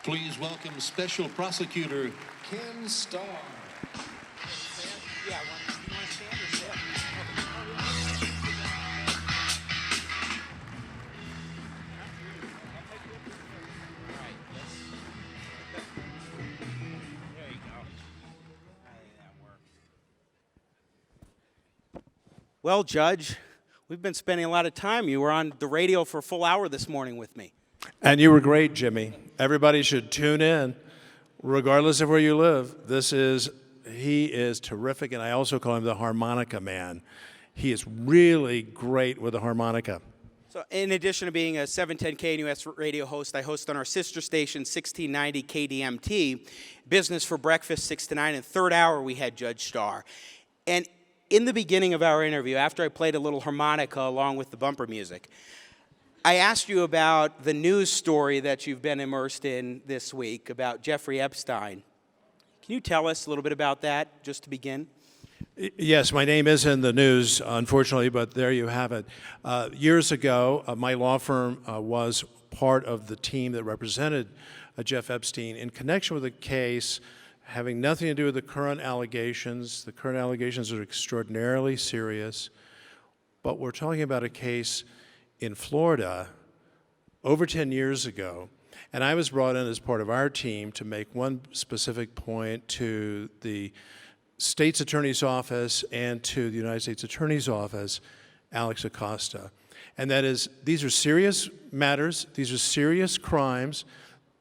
Please welcome Special Prosecutor Ken Starr. Yeah, you want to stand or sit? There you go. I think that works. Well, Judge, we've been spending a lot of time. You were on the radio for a full hour this morning with me. And you were great, Jimmy. Everybody should tune in, regardless of where you live. He is terrific, and I also call him the harmonica man. He is really great with the harmonica. So in addition to being a 710 KNUS radio host, I host on our sister station, 1690 KDMT, Business for Breakfast, 6 to 9. And third hour, we had Judge Starr. And in the beginning of our interview, after I played a little harmonica along with the bumper music, I asked you about the news story that you've been immersed in this week about Jeffrey Epstein. Can you tell us a little bit about that, just to begin? Yes, my name is in the news, unfortunately, but there you have it. Years ago, my law firm was part of the team that represented Jeff Epstein in connection with a case having nothing to do with the current allegations. The current allegations are extraordinarily serious, but we're talking about a case in Florida over 10 years ago, and I was brought in as part of our team to make one specific point to the state's attorney's office and to the United States Attorney's Office, Alex Acosta. And that is, these are serious matters, these are serious crimes.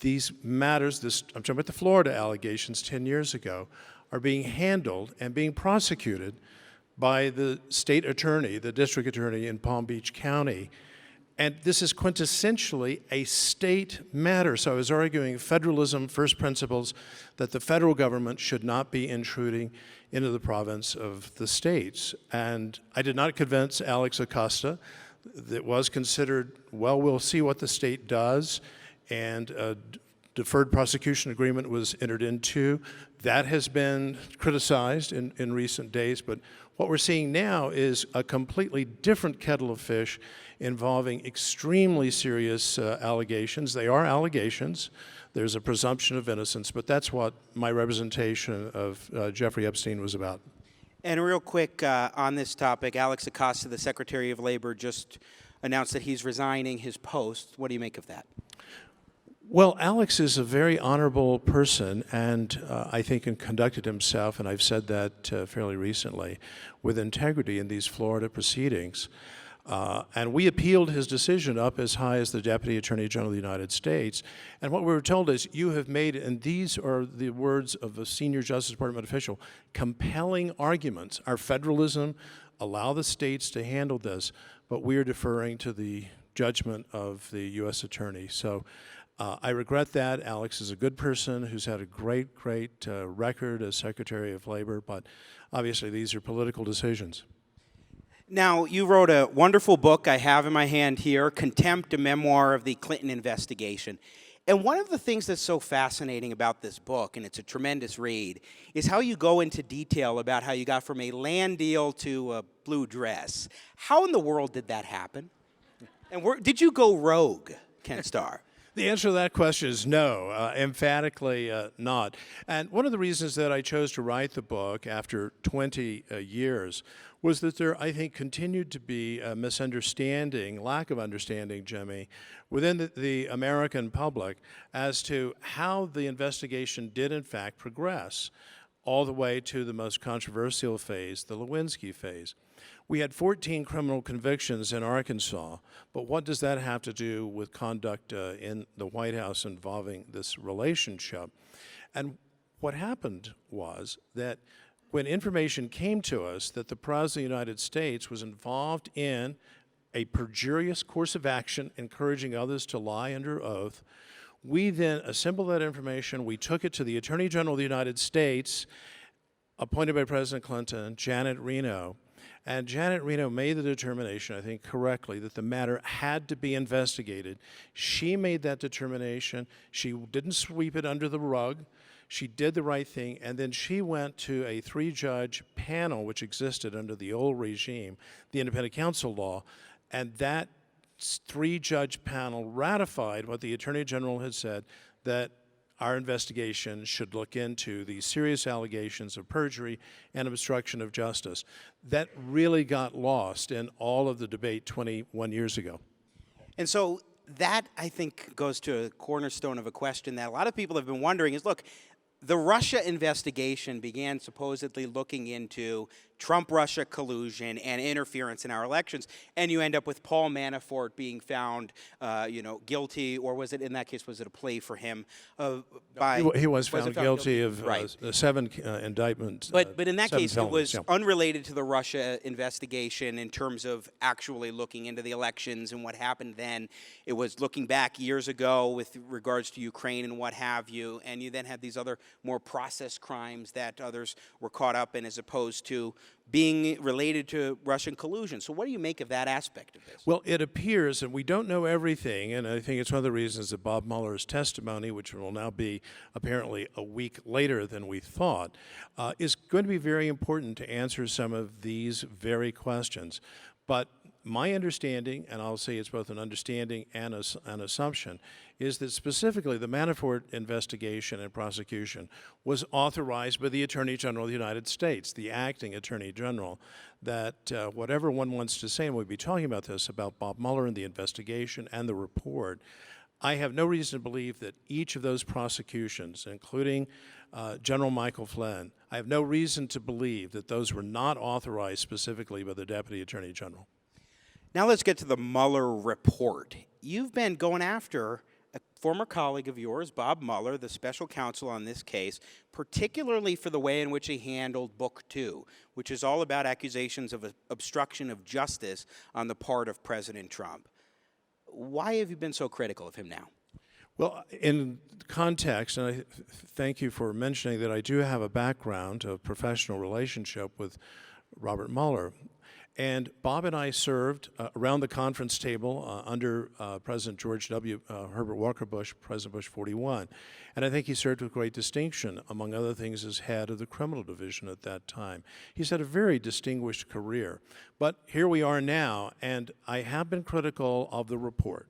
These matters, I'm talking about the Florida allegations 10 years ago, are being handled and being prosecuted by the state attorney, the district attorney in Palm Beach County. And this is quintessentially a state matter. So I was arguing federalism, first principles, that the federal government should not be intruding into the province of the states. And I did not convince Alex Acosta. It was considered, well, we'll see what the state does. And a deferred prosecution agreement was entered into. That has been criticized in recent days, but what we're seeing now is a completely different kettle of fish involving extremely serious allegations. They are allegations. There's a presumption of innocence, but that's what my representation of Jeffrey Epstein was about. And real quick on this topic, Alex Acosta, the Secretary of Labor, just announced that he's resigning his post. What do you make of that? Well, Alex is a very honorable person, and I think conducted himself, and I've said that fairly recently, with integrity in these Florida proceedings. And we appealed his decision up as high as the Deputy Attorney General of the United States. And what we were told is, you have made, and these are the words of a senior Justice Department official, compelling arguments. Our federalism allow the states to handle this, but we are deferring to the judgment of the U.S. Attorney. So I regret that. Alex is a good person who's had a great record as Secretary of Labor, but obviously these are political decisions. Now, you wrote a wonderful book I have in my hand here, Contempt, a Memoir of the Clinton Investigation. And one of the things that's so fascinating about this book, and it's a tremendous read, is how you go into detail about how you got from a land deal to a blue dress. How in the world did that happen? And did you go rogue, Ken Starr? The answer to that question is no, emphatically not. And one of the reasons that I chose to write the book after 20 years was that there, I think, continued to be a misunderstanding, lack of understanding, Jimmy, within the American public as to how the investigation did, in fact, progress all the way to the most controversial phase, the Lewinsky phase. We had 14 criminal convictions in Arkansas, but what does that have to do with conduct in the White House involving this relationship? And what happened was that when information came to us that the President of the United States was involved in a perjurious course of action, encouraging others to lie under oath, we then assembled that information, we took it to the Attorney General of the United States, appointed by President Clinton, Janet Reno. And Janet Reno made the determination, I think correctly, that the matter had to be investigated. She made that determination. She didn't sweep it under the rug. She did the right thing, and then she went to a 3-judge panel which existed under the old regime, the independent counsel law, and that 3-judge panel ratified what the Attorney General had said, that our investigation should look into the serious allegations of perjury and obstruction of justice. That really got lost in all of the debate 21 years ago. And so that, I think, goes to a cornerstone of a question that a lot of people have been wondering is, look, the Russia investigation began supposedly looking into Trump-Russia collusion and interference in our elections, and you end up with Paul Manafort being found, guilty, or was it, in that case, was it a plea for him? He was found guilty of right. 7 indictments. But in that case, felonies, it was unrelated to the Russia investigation in terms of actually looking into the elections and what happened then. It was looking back years ago with regards to Ukraine and what have you, and you then had these other more process crimes that others were caught up in as opposed to being related to Russian collusion. So what do you make of that aspect of this? Well, it appears, and we don't know everything, and I think it's one of the reasons that Bob Mueller's testimony, which will now be apparently a week later than we thought, is going to be very important to answer some of these very questions. But my understanding, and I'll say it's both an understanding and an assumption, is that specifically the Manafort investigation and prosecution was authorized by the Attorney General of the United States, the acting Attorney General, that whatever one wants to say, and we'll be talking about this, about Bob Mueller and the investigation and the report, I have no reason to believe that each of those prosecutions, including General Michael Flynn, I have no reason to believe that those were not authorized specifically by the Deputy Attorney General. Now let's get to the Mueller report. You've been going after a former colleague of yours, Bob Mueller, the special counsel on this case, particularly for the way in which he handled Book 2, which is all about accusations of obstruction of justice on the part of President Trump. Why have you been so critical of him now? Well, in context, and I thank you for mentioning that I do have a background, a professional relationship with Robert Mueller. And Bob and I served around the conference table under President George W. Herbert Walker Bush, President Bush 41. And I think he served with great distinction, among other things, as head of the criminal division at that time. He's had a very distinguished career. But here we are now, and I have been critical of the report.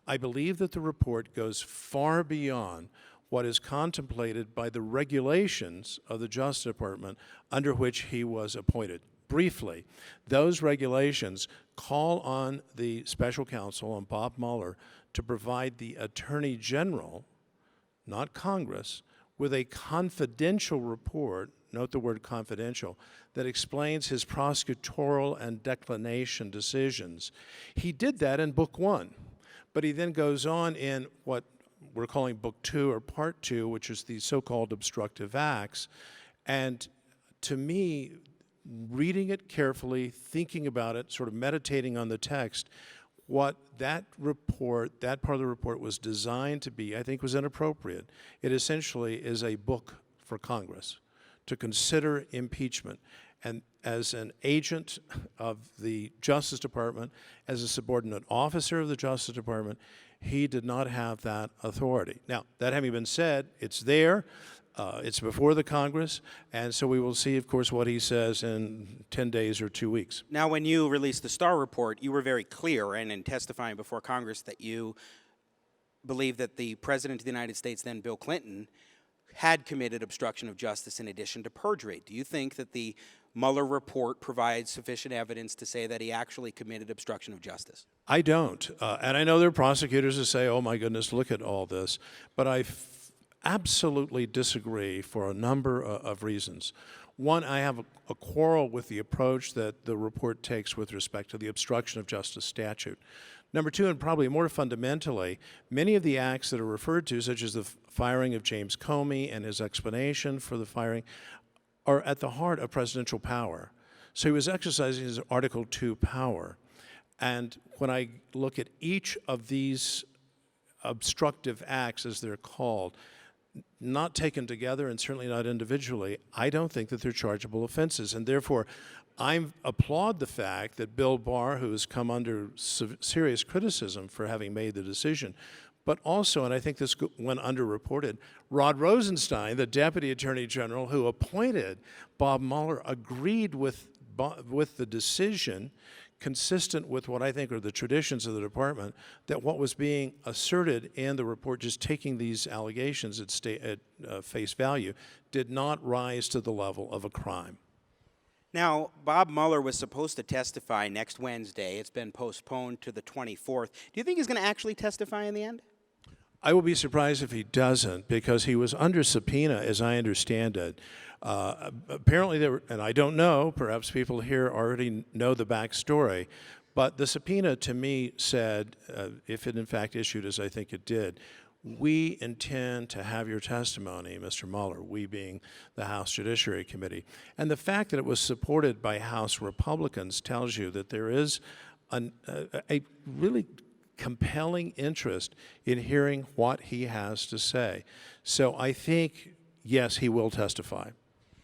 I believe that the report goes far beyond what is contemplated by the regulations of the Justice Department under which he was appointed. Briefly, those regulations call on the special counsel, on Bob Mueller, to provide the Attorney General, not Congress, with a confidential report, note the word confidential, that explains his prosecutorial and declination decisions. He did that in Book 1, but he then goes on in what we're calling Book 2 or Part 2, which is the so-called obstructive acts. And to me, reading it carefully, thinking about it, sort of meditating on the text, what that report, that part of the report was designed to be, I think was inappropriate. It essentially is a book for Congress to consider impeachment. And as an agent of the Justice Department, as a subordinate officer of the Justice Department, he did not have that authority. Now, that having been said, it's there. It's before the Congress, and so we will see, of course, what he says in 10 days or 2 weeks. Now, when you released the Starr report, you were very clear and in testifying before Congress that you believe that the President of the United States, then Bill Clinton, had committed obstruction of justice in addition to perjury. Do you think that the Mueller report provides sufficient evidence to say that he actually committed obstruction of justice? I don't. And I know there are prosecutors who say, oh, my goodness, look at all this. But I absolutely disagree for a number of reasons. One, I have a quarrel with the approach that the report takes with respect to the obstruction of justice statute. Number two, and probably more fundamentally, many of the acts that are referred to, such as the firing of James Comey and his explanation for the firing, are at the heart of presidential power. So he was exercising his Article II power. And when I look at each of these obstructive acts, as they're called, not taken together and certainly not individually, I don't think that they're chargeable offenses. And therefore, I applaud the fact that Bill Barr, who has come under serious criticism for having made the decision, but also, and I think this went underreported, Rod Rosenstein, the Deputy Attorney General who appointed Bob Mueller, agreed with the decision, consistent with what I think are the traditions of the department, that what was being asserted in the report, just taking these allegations at face value, did not rise to the level of a crime. Now, Bob Mueller was supposed to testify next Wednesday. It's been postponed to the 24th. Do you think he's going to actually testify in the end? I will be surprised if he doesn't, because he was under subpoena, as I understand it. Apparently, there were, and I don't know, perhaps people here already know the backstory, but the subpoena to me said, if it in fact issued as I think it did, we intend to have your testimony, Mr. Mueller, we being the House Judiciary Committee. And the fact that it was supported by House Republicans tells you that there is a really compelling interest in hearing what he has to say. So I think, yes, he will testify.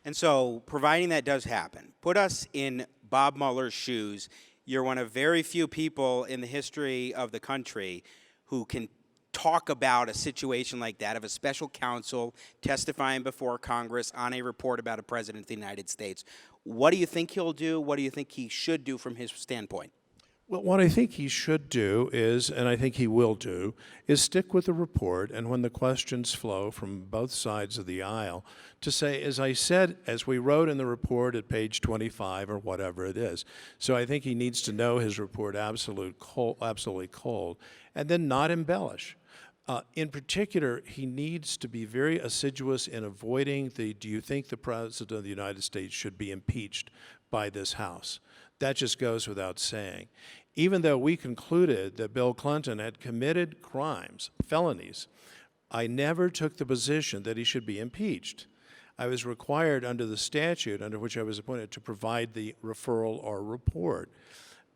And so, providing that does happen, put us in Bob Mueller's shoes. You're one of very few people in the history of the country who can talk about a situation like that, of a special counsel testifying before Congress on a report about a president of the United States. What do you think he'll do? What do you think he should do from his standpoint? Well, what I think he should do is, and I think he will do, is stick with the report, and when the questions flow from both sides of the aisle, to say, as I said, as we wrote in the report at page 25 or whatever it is. So I think he needs to know his report absolutely cold, and then not embellish. In particular, he needs to be very assiduous in avoiding the, do you think the President of the United States should be impeached by this House? That just goes without saying. Even though we concluded that Bill Clinton had committed crimes, felonies, I never took the position that he should be impeached. I was required under the statute under which I was appointed to provide the referral or report.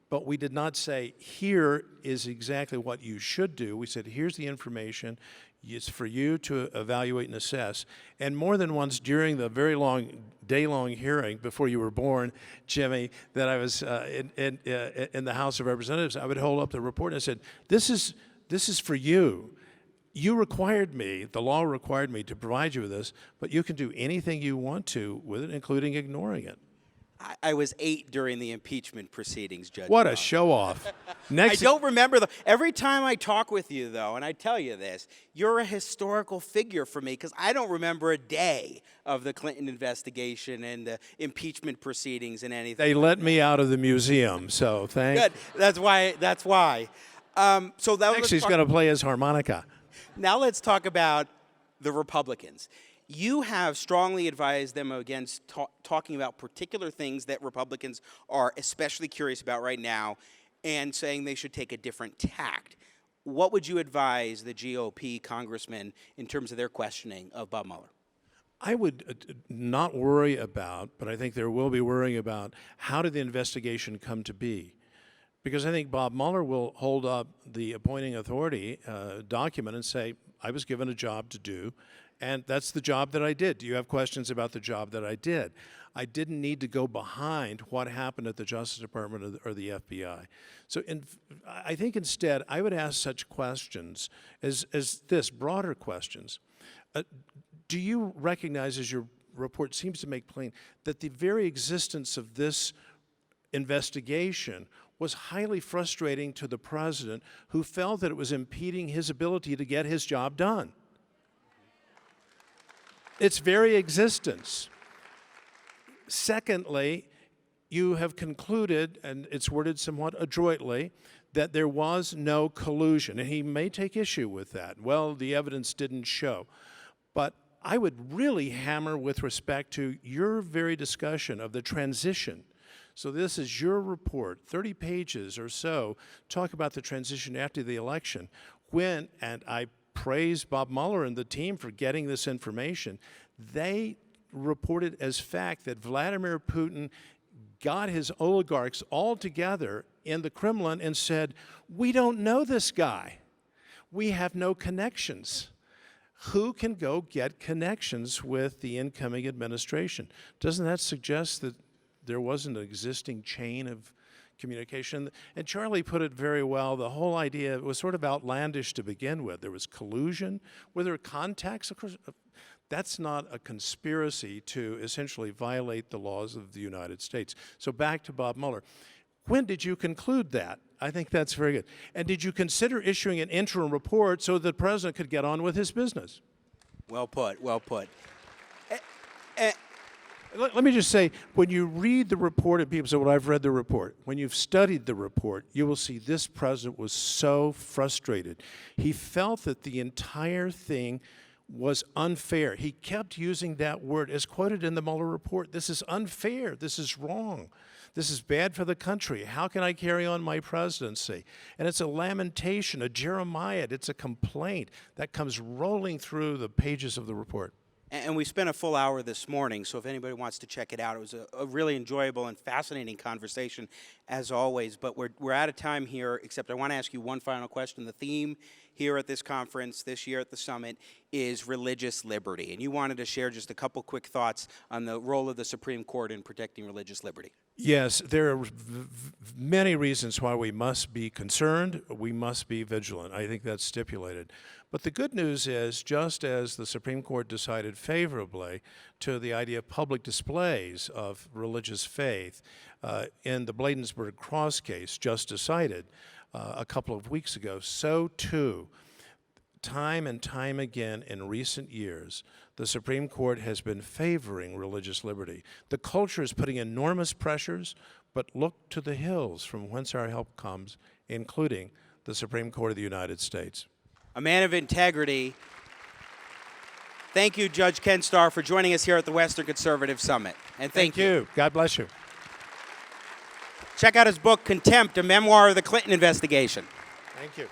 But we did not say, here is exactly what you should do. We said, here's the information. It's for you to evaluate and assess. And more than once during the very long, day-long hearing before you were born, Jimmy, that I was in the House of Representatives, I would hold up the report and I said, this is for you. You required me, the law required me to provide you with this, but you can do anything you want to with it, including ignoring it. I was 8 during the impeachment proceedings, Judge. What a show-off. I don't remember, every time I talk with you, though, and I tell you this, you're a historical figure for me, because I don't remember a day of the Clinton investigation and the impeachment proceedings and anything. They let me out of the museum, so thank. Good. That's why. So that Next, he's going to play his harmonica. Now let's talk about the Republicans. You have strongly advised them against talking about particular things that Republicans are especially curious about right now, and saying they should take a different tact. What would you advise the GOP congressmen in terms of their questioning of Bob Mueller? I would not worry about, but I think there will be worrying about, how did the investigation come to be? Because I think Bob Mueller will hold up the appointing authority document and say, I was given a job to do, and that's the job that I did. Do you have questions about the job that I did? I didn't need to go behind what happened at the Justice Department or the FBI. So I think instead I would ask such questions as this, broader questions. Do you recognize, as your report seems to make plain, that the very existence of this investigation was highly frustrating to the president, who felt that it was impeding his ability to get his job done? Its very existence. Secondly, you have concluded, and it's worded somewhat adroitly, that there was no collusion. And he may take issue with that. Well, the evidence didn't show. But I would really hammer with respect to your very discussion of the transition. So this is your report, 30 pages or so, talk about the transition after the election, when, and I praise Bob Mueller and the team for getting this information, they reported as fact that Vladimir Putin got his oligarchs all together in the Kremlin and said, we don't know this guy. We have no connections. Who can go get connections with the incoming administration? Doesn't that suggest that there wasn't an existing chain of communication? And Charlie put it very well. The whole idea was sort of outlandish to begin with. There was collusion. Were there contacts? Of course, that's not a conspiracy to essentially violate the laws of the United States. So back to Bob Mueller. When did you conclude that? I think that's very good. And did you consider issuing an interim report so the president could get on with his business? Well put, well put. Let me just say, when you read the report, and people say, well, I've read the report. When you've studied the report, you will see this president was so frustrated. He felt that the entire thing was unfair. He kept using that word as quoted in the Mueller report. This is unfair. This is wrong. This is bad for the country. How can I carry on my presidency? And it's a lamentation, a Jeremiah. It's a complaint that comes rolling through the pages of the report. And we spent a full hour this morning, so if anybody wants to check it out, it was a really enjoyable and fascinating conversation, as always. But we're out of time here, except I want to ask you one final question. The theme here at this conference, this year at the summit, is religious liberty. And you wanted to share just a couple quick thoughts on the role of the Supreme Court in protecting religious liberty. Yes, there are many reasons why we must be concerned, we must be vigilant. I think that's stipulated. But the good news is, just as the Supreme Court decided favorably to the idea of public displays of religious faith in the Bladensburg Cross case just decided a couple of weeks ago, so too, time and time again in recent years, the Supreme Court has been favoring religious liberty. The culture is putting enormous pressures, but look to the hills from whence our help comes, including the Supreme Court of the United States. A man of integrity. Thank you, Judge Ken Starr, for joining us here at the Western Conservative Summit. And thank you. God bless you. Check out his book, Contempt, a memoir of the Clinton investigation. Thank you.